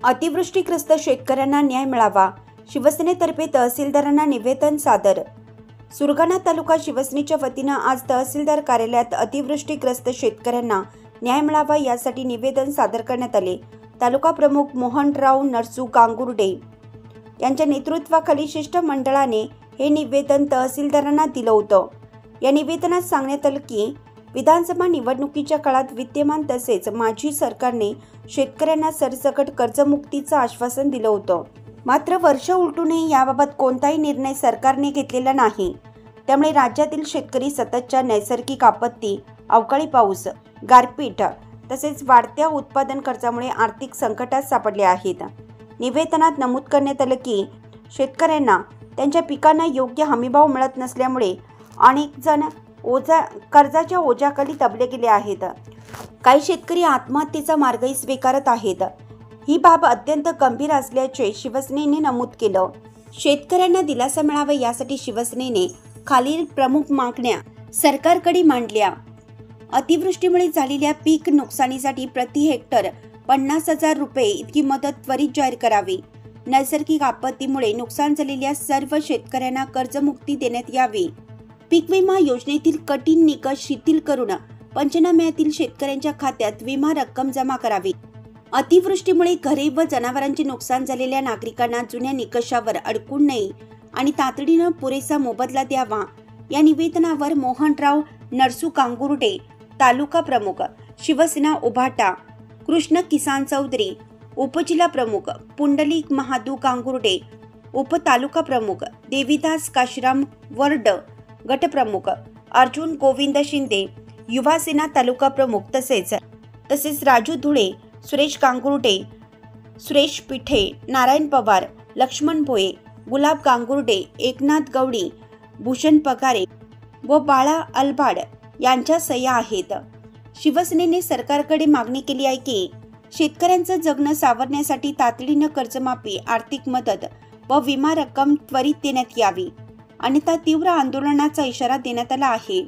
अतिवृष्टीग्रस्त शेतकऱ्यांना न्याय मिळावा, शिवसेनेतर्फे तहसीलदारांना निवेदन सादर। सुरगाणा तालुका शिवसेनेच्या वतीने आज तहसीलदार कार्यालयात अतिवृष्टीग्रस्त शेतकऱ्यांना न्याय मिळावा यासाठी निवेदन सादर करण्यात आले। तालुका प्रमुख मोहनराव नरसू गांगुर्डे यांच्या नेतृत्वाखाली शिष्टमंडळाने हे निवेदन तहसीलदारांना दिलं होतं। या निवेदनात सांगण्यात आलं की विधानसभा निवडणुकीच्या काळात विद्यमान तसेच माजी सरकारने शेतकऱ्यांना सरसकट कर्जमुक्तीचं आश्वासन दिलं होतं, मात्र वर्ष उलटूनही याबाबत कोणताही निर्णय सरकारने घेतलेला नाही। त्यामुळे राज्यातील शेतकरी सततच्या नैसर्गिक आपत्ती, अवकाळी पाऊस, गारपीट तसेच वाढत्या उत्पादन खर्चामुळे आर्थिक संकटात सापडले आहेत। निवेदनात नमूद करण्यात आलं की शेतकऱ्यांना त्यांच्या पिकांना योग्य हमीभाव मिळत नसल्यामुळे अनेक जण कर्जाच्या ओझ्याखाली दबले गेले आहेत। काही शेतकरी आत्महत्येचा मार्गही स्वीकारत आहेत। ही बाब अत्यंत गंभीर असल्याचे शिवसेनेने नमूद केलं। शेतकऱ्यांना दिलासा मिळावा यासाठी शिवसेनेने खालील प्रमुख मागण्या सरकारकडे मांडल्या। अतिवृष्टीमुळे झालेल्या पीक नुकसानीसाठी प्रति हेक्टर 50,000 रुपये इतकी मदत त्वरित जाहीर करावी। नैसर्गिक आपत्तीमुळे नुकसान झालेल्या सर्व शेतकऱ्यांना कर्जमुक्ती देण्यात यावी। पीक विमा योजनेतील कठीण निकष शिथिल करून पंचनाम्यातील शेतकऱ्यांच्या खात्यात विमा रक्कम जमा करावी। अतिवृष्टीमुळे घरे व जनावरांचे नुकसान झालेल्या नागरिकांना जुन्या निकषावर अडकून नये आणि तातडीनं पुरेसा मोबदला द्यावा। या निवेदनावर मोहनराव नरसू गांगुर्डे, तालुका प्रमुख शिवसेना उभाटा कृष्ण किसान चौधरी, उपजिल्हा प्रमुख पुंडलिक महादू गांगुर्डे, उपतालुका प्रमुख देवीदास काशीराम वर्ड, गटप्रमुख अर्जुन गोविंद शिंदे, युवा सेना तालुका प्रमुख तसेच राजू धुळे, सुरेश गांगुर्डे, सुरेश पिठे, नारायण पवार, लक्ष्मण भोये, गुलाब गांगुर्डे, एकनाथ गवडी, भूषण पगारे व बाळा अलबाड यांच्या सह्या आहेत। शिवसेनेने सरकारकडे मागणी केली आहे की शेतकऱ्यांचं जगणं सावरण्यासाठी तातडीनं कर्जमाफी, आर्थिक मदत व विमा रक्कम त्वरित देण्यात यावी, अन्यथा तीव्र आंदोलनाचा इशारा देण्यात आला आहे।